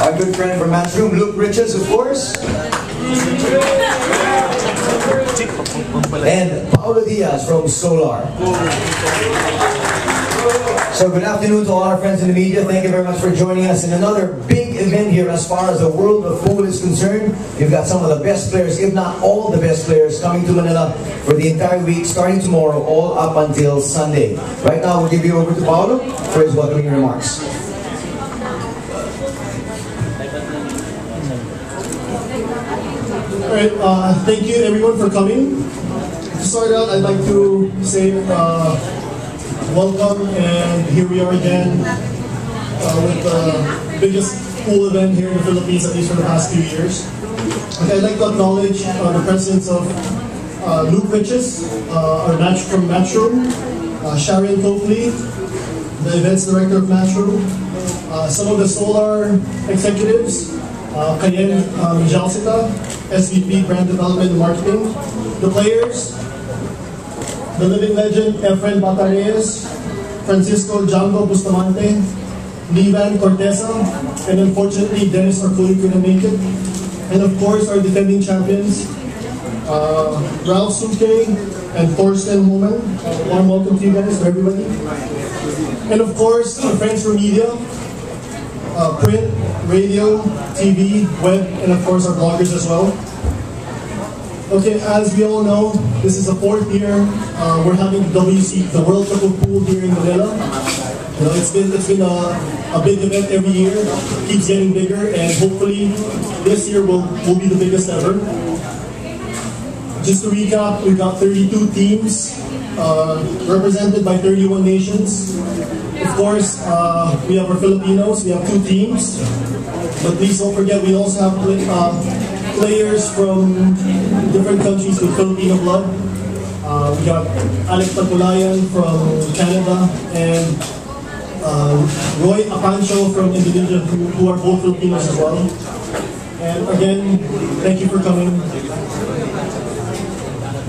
Our good friend from Matchroom, Luke Riches, of course. And Paolo Diaz from Solar. So good afternoon to all our friends in the media. Thank you very much for joining us in another big event here as far as the world of pool is concerned. You've got some of the best players, if not all the best players, coming to Manila for the entire week, starting tomorrow, all up until Sunday. Right now, we'll give you over to Paolo for his welcoming remarks. Alright, thank you everyone for coming. To start out, I'd like to say welcome, and here we are again with the biggest pool event here in the Philippines, at least for the past few years. Okay, I'd like to acknowledge the presence of Luke Riches, our match from Matchroom, Sharon Copley, the events director of Matchroom, some of the Solar executives, Kayen Mijalsita, SVP Brand Development and Marketing, the players, the living legend Efren Batarez, Francisco Django Bustamante, Livan Cortesa, and unfortunately Dennis Arculi couldn't make it. And of course our defending champions, Ralph Suke and Thorsten Homan. Warm welcome to you guys, to everybody. And of course our friends from media, print, radio, TV, web, and of course our bloggers as well. Okay, as we all know, this is the 4th year we're having WC, the World Cup of Pool here in Manila. You know, it's been a big event every year, keeps getting bigger, and hopefully this year will be the biggest ever. Just to recap, we've got 32 teams represented by 31 nations. Of course, we have our Filipinos, we have 2 teams, but please don't forget we also have players from different countries with Filipino blood. We got Alex Patulayan from Canada and Roy Apancho from Indonesia, who are both Filipinos as well. And again, thank you for coming.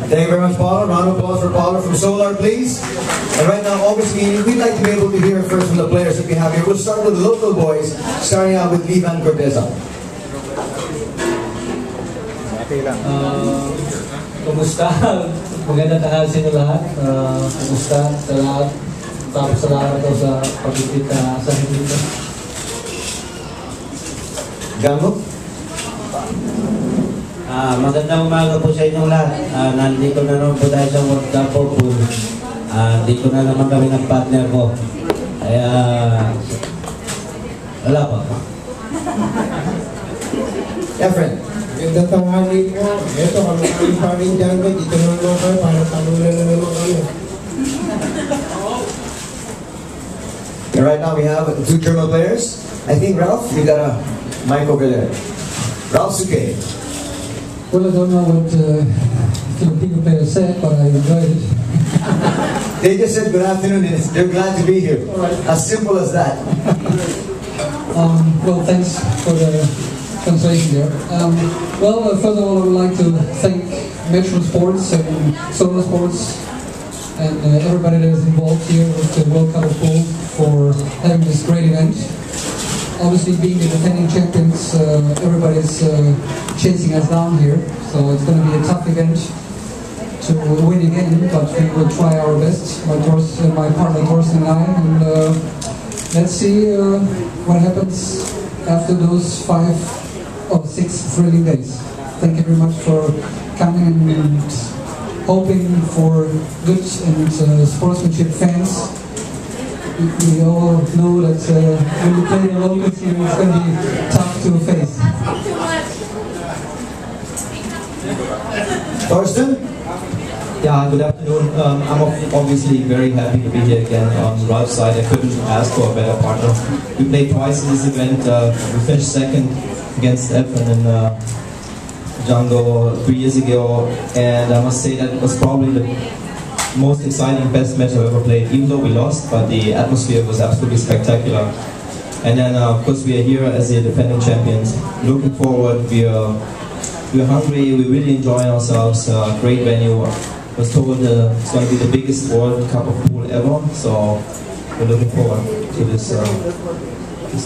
Thank you very much, Paolo. Round of applause for Paolo from Solar, please. And right now, obviously, we'd like to be able to hear first from the players that we have here. We'll start with the local boys, starting out with Livan Cortesa. Kumusta? Magandang tanghali sa inyo lahat. Kumusta sa lahat? Tapos sa lahat ito sa pag-ibig sa hindi. Django? Magandang umaga po sa inyo lahat. Nandito na naman po tayo sa World Cup of Pool. Dito na naman kami ng partner ko. Kaya wala pa. Efren. Magandang tanghali po. Ito, kami pa rin dyan ko. Dito naman naman kayo. Para talunan na naman kayo. And right now we have 2 German players. I think, Ralph, you got a mic over there. Ralph Suke. Well, I don't know what Filipino players said, but I enjoyed it. They just said good afternoon. They're glad to be here. As simple as that. Well, thanks for the translation there. First of all, I would like to thank Metro Sports and Solar Sports and everybody that is involved here with the World Cup of Pool for having this great event. Obviously, being the defending champions, everybody's chasing us down here, so it's going to be a tough event to win again, but we will try our best, my partner Thorsten and I, and let's see what happens after those 5 or 6 thrilling days. Thank you very much for coming and hoping for good and sportsmanship fans. We all know that when you play the local team, it's going to be tough to face. Thorsten? Yeah, good afternoon. I'm obviously very happy to be here again on Ralph's side. I couldn't ask for a better partner. We played twice in this event. We finished second against Efren and Django 3 years ago, and I must say that it was probably the most exciting, best match I've ever played, even though we lost, but the atmosphere was absolutely spectacular. And then of course we are here as the defending champions. Looking forward, we're hungry, we really enjoy ourselves, great venue. I was told it's going to be the biggest World Cup of Pool ever, so we're looking forward to this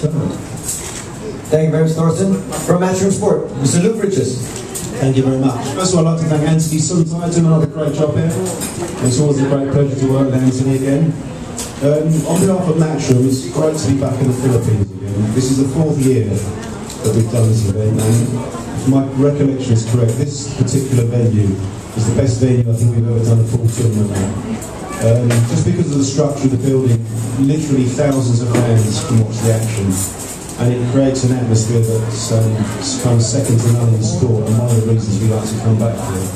tournament. Thank you very much, Thorsten. From Matchroom Sport, Mr. Luke Riches. Thank you very much. First of all, I'd like to thank Anthony Suntide, doing another great job here. It's always a great pleasure to work with Anthony again. On behalf of Matchroom, it's great to be back in the Philippines again. This is the 4th year that we've done this event, and if my recollection is correct, this particular venue is the best venue I think we've ever done a full tournament at. Just because of the structure of the building, literally thousands of fans can watch the action. And it creates an atmosphere that's kind of second to none in sport, and one of the reasons we like to come back here.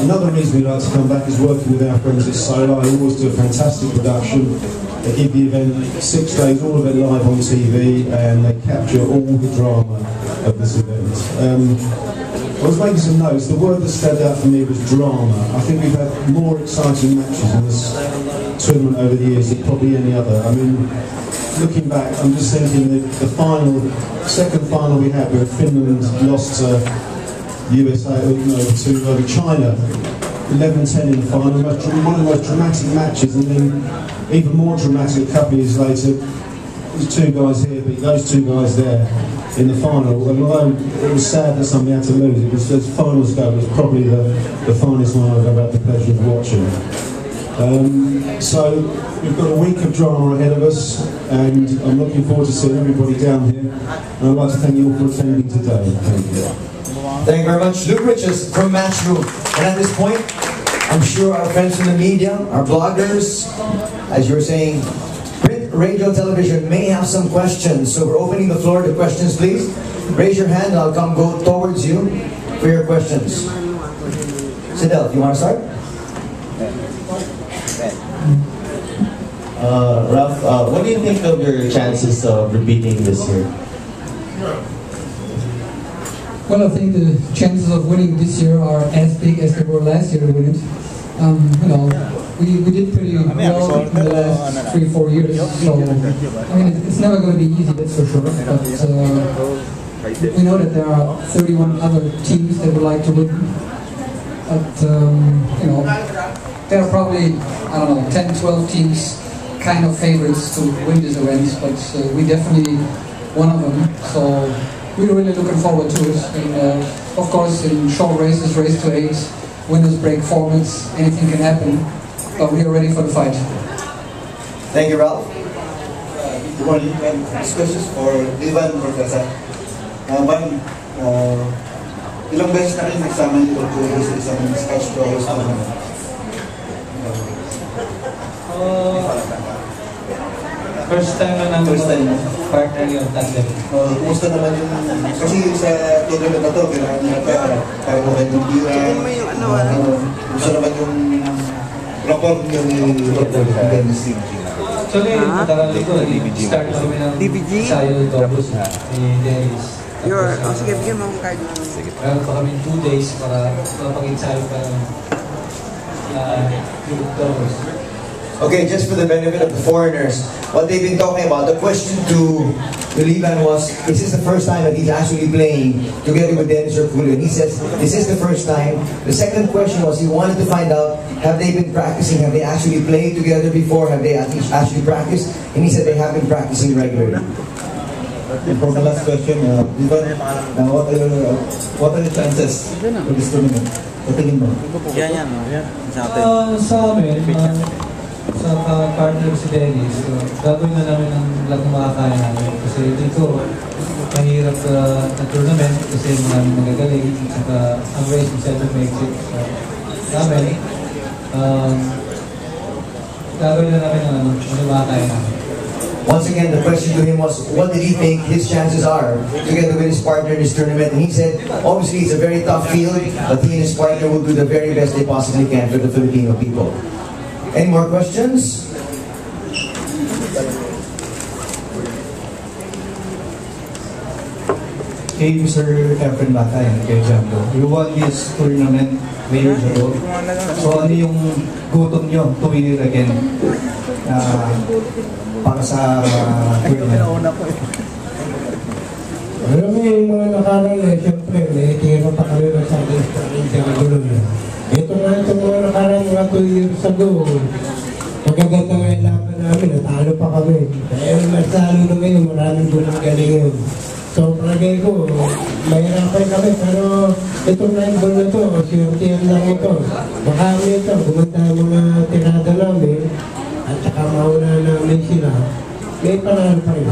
Another reason we like to come back is working with our friends at Solar. They always do a fantastic production. They give the event 6 days, all of it live on TV, and they capture all the drama of this event. I was making some notes. The word that stood out for me was drama. I think we've had more exciting matches in this tournament over the years than probably any other. I mean, looking back, I'm just thinking the second final we had where Finland lost to USA, to China, 11-10 in the final, one of the most dramatic matches, and then even more dramatic a couple of years later, there's 2 guys here, but those 2 guys there in the final, and although it was sad that somebody had to lose, it was, as finals go, it was probably the finest one I've ever had the pleasure of watching. So we've got a week of drama ahead of us, and I'm looking forward to seeing everybody down here, and I'd like to thank you all for attending today. Thank you. Thank you very much. Luke Riches from Matchroom. And at this point, I'm sure our friends from the media, our bloggers, as you were saying, print, radio, television may have some questions. So we're opening the floor to questions, please. Raise your hand and I'll go towards you for your questions. Sidel, you want to start? Ralph, what do you think of your chances of repeating this year? Well, I think the chances of winning this year are as big as they were last year to win it. We did pretty well in the last 3-4 years, so I mean it's never going to be easy, that's for sure. But we know that there are 31 other teams that would like to win. But there are probably, I don't know, 10-12 teams kind of favorites to win this event, but we definitely one of them. So we're really looking forward to it. And of course, in short races, race to 8, winners break formats, anything can happen. But we are ready for the fight. Thank you, Ralph. Good morning. This question is for Ivan Professor. Ilang beses na rin nagsama niyo sa isang sketch drawers naman? First time na namin partner yung tandem. Kumusta naman yung, kasi sa tournament na to, kailangan nyo na para makain ng bira. Kumusta naman yung rapport nyo ni Dennis Lim? Actually, matagal ko, start kami ng sayo doubles ni Dennis. Sige, bigyan mo ang card mo. Meron pa kami 2 days para mapag-ensayo pa yung doubles. Okay, just for the benefit of the foreigners, what they've been talking about, the question to Liban was, is this the first time that he's actually playing together with Dennis Herculio? And he says, this is the first time. The second question was, he wanted to find out, have they been practicing? Have they actually played together before? Have they actually practiced? And he said they have been practicing regularly. And for the last question, Liban, what are the chances for this tournament? Patingin mo. Sa amin, sa partner si Dennis, gagawin na namin ang lahat ng makakaya namin. Kasi dito, mahirap na tournament kasi maraming nagagaling. At saka ang race masyado makes it. Namin, gagawin na namin ang makakaya namin. Once again, the question to him was, what did he think his chances are together with his partner in this tournament? And he said, obviously it's a very tough field, but he and his partner will do the very best they possibly can for the Filipino people. Any more questions? Hey, Mr. Efren Batay, kay Jambo. You won this tournament many years ago. So ano yung gutom nyo to win it again para sa tournament? Alam mo yung mga nakarang siyempre, tingin pa kami ng Sunday Starring sa gulo niya. Ito nga itong mga nakarang mga 2 years ago, magaganda nga yung laban namin, natalo pa kami. Kaya natalo na ngayon, maraming gulang galingan. So, palagay ko, mahirapan kami, pero itong 9 ball na to, siyurtihan lang ito. Baka ito, gumanda ang mga tirada namin, at saka mauna namin sila, may panahon pa rin.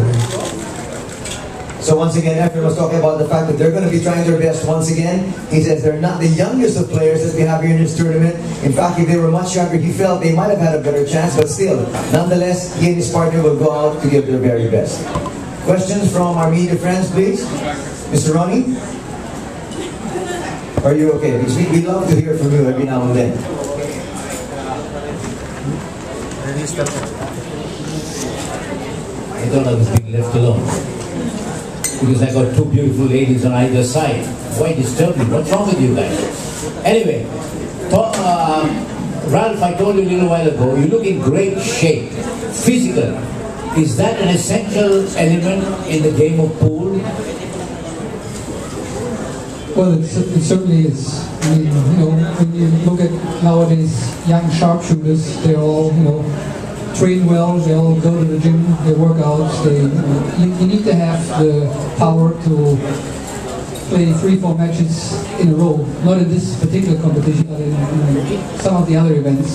So once again, Efren was talking about the fact that they're going to be trying their best once again. He says they're not the youngest of players that we have here in this tournament. In fact, if they were much younger, he felt they might have had a better chance, but still, nonetheless, he and his partner will go out to give their very best. Questions from our media friends, please? Mr. Ronnie? Are you okay? Because we love to hear from you every now and then. I thought I was being left alone. Because I got two beautiful ladies on either side. Why disturb me? What's wrong with you guys? Anyway, Ralph, I told you a little while ago, you look in great shape. Physical. Is that an essential element in the game of pool? Well, it certainly is. I mean, when you look at nowadays young sharpshooters, they're all, train well, they all go to the gym, they work out, you need to have the power to play 3-4 matches in a row. Not in this particular competition, but in some of the other events,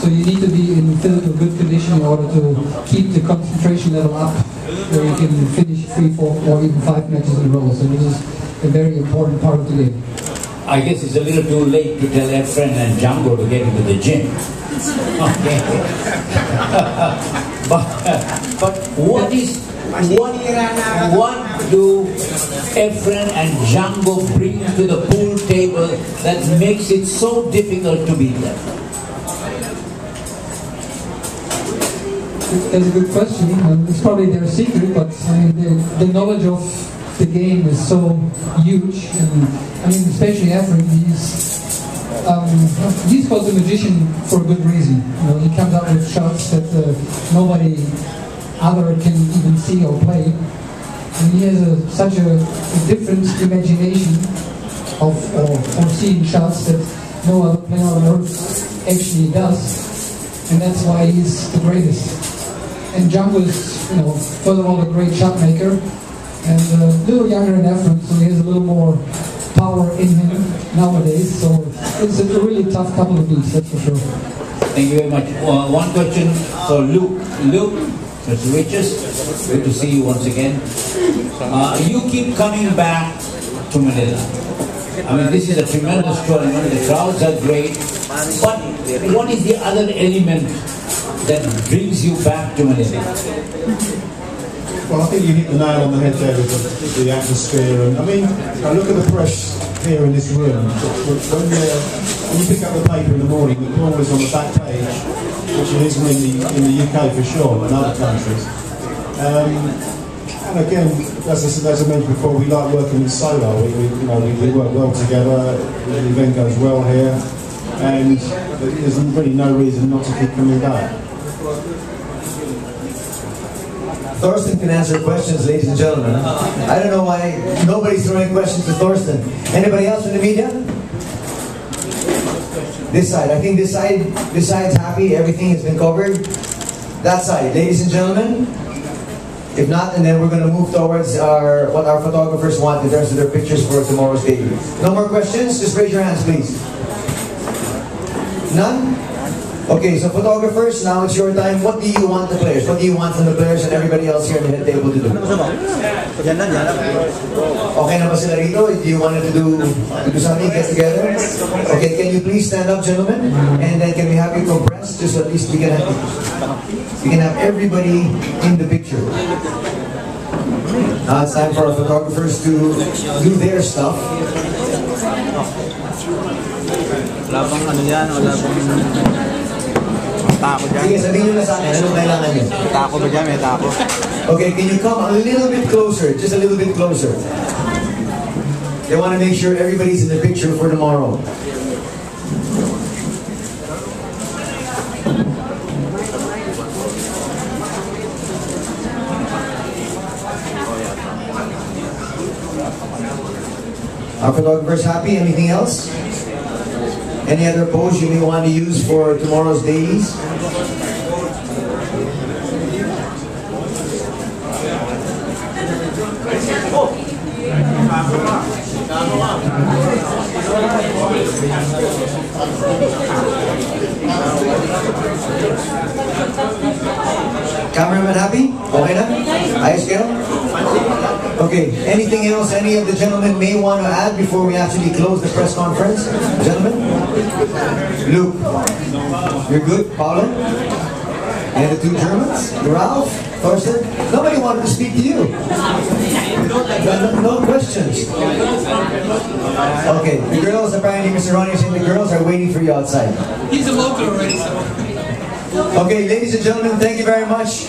So you need to be in good condition in order to keep the concentration level up, where you can finish 3, 4, or even 5 matches in a row. So this is a very important part of the game. I guess it's a little too late to tell Efren and Django to get into the gym. Okay. but what do Efren and Django bring to the pool table that makes it so difficult to beat them? That's a good question. It's probably their secret, but I mean, the knowledge of the game is so huge, and I mean, especially Efren, he's called the magician for a good reason. He comes out with shots that nobody other can even see or play. And he has such a different imagination of seeing shots that no other player on earth actually does, and that's why he's the greatest. And Django is, first of all, a great shot maker, and a little younger than Efren, so he has a little more power in him nowadays. So it's a really tough couple of beats, that's for sure. Thank you very much. One question for Luke. Luke, Mr. Riches, good to see you once again. You keep coming back to Manila. I mean, this is a tremendous tournament. The crowds are great. But what is the other element that brings you back to Manila? Well, I think you hit the nail on the head there with the atmosphere. And I mean, I look at the press here in this room. When you pick up the paper in the morning, the pool is on the back page, which it is in the UK for sure, and other countries. And again, as I mentioned before, we like working with Solar. We work well together. The event goes well here, and there's really no reason not to keep coming back. Thorsten can answer questions, ladies and gentlemen. I don't know why nobody's throwing questions to Thorsten. Anybody else from the media? This side. I think this side's happy. Everything has been covered. That side, ladies and gentlemen. If not, and then we're going to move towards what our photographers want in terms of their pictures for tomorrow's day. No more questions? Just raise your hands, please. None? Okay, so photographers, now it's your time. What do you want the players? What do you want from the players and everybody else here in the head table to do? Okay na ba sila rito? Do you want to do something, get together? Okay, can you please stand up, gentlemen? And then can we have you compressed, just so at least we can have everybody in the picture. Now it's time for our photographers to do their stuff. Wala bang ano yan, wala bang tako dyan. Sige, sabihin nyo na sa akin, anong kailangan nyo? Tako ba dyan? May tako. Okay, can you come a little bit closer? Just a little bit closer. They want to make sure everybody's in the picture for tomorrow. Our photographers happy? Anything else? Any other pose you may want to use for tomorrow's dailies? Cameraman happy? Okay na? Ayos kayo? Okay, anything else any of the gentlemen may want to add before we actually close the press conference? Gentlemen? Luke, you're good? Paolo? And the two Germans? Ralph? Thorsten? Nobody wanted to speak to you. No questions. Okay, the girls, apparently Mr. Ronnie is saying the girls are waiting for you outside. He's a local already, so. Okay, ladies and gentlemen, thank you very much.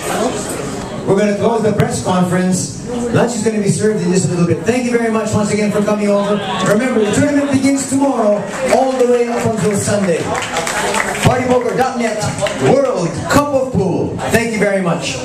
We're going to close the press conference. Lunch is going to be served in just a little bit. Thank you very much once again for coming over. Remember, the tournament begins tomorrow all the way up until Sunday. PartyPoker.net World Cup of Pool. Thank you very much.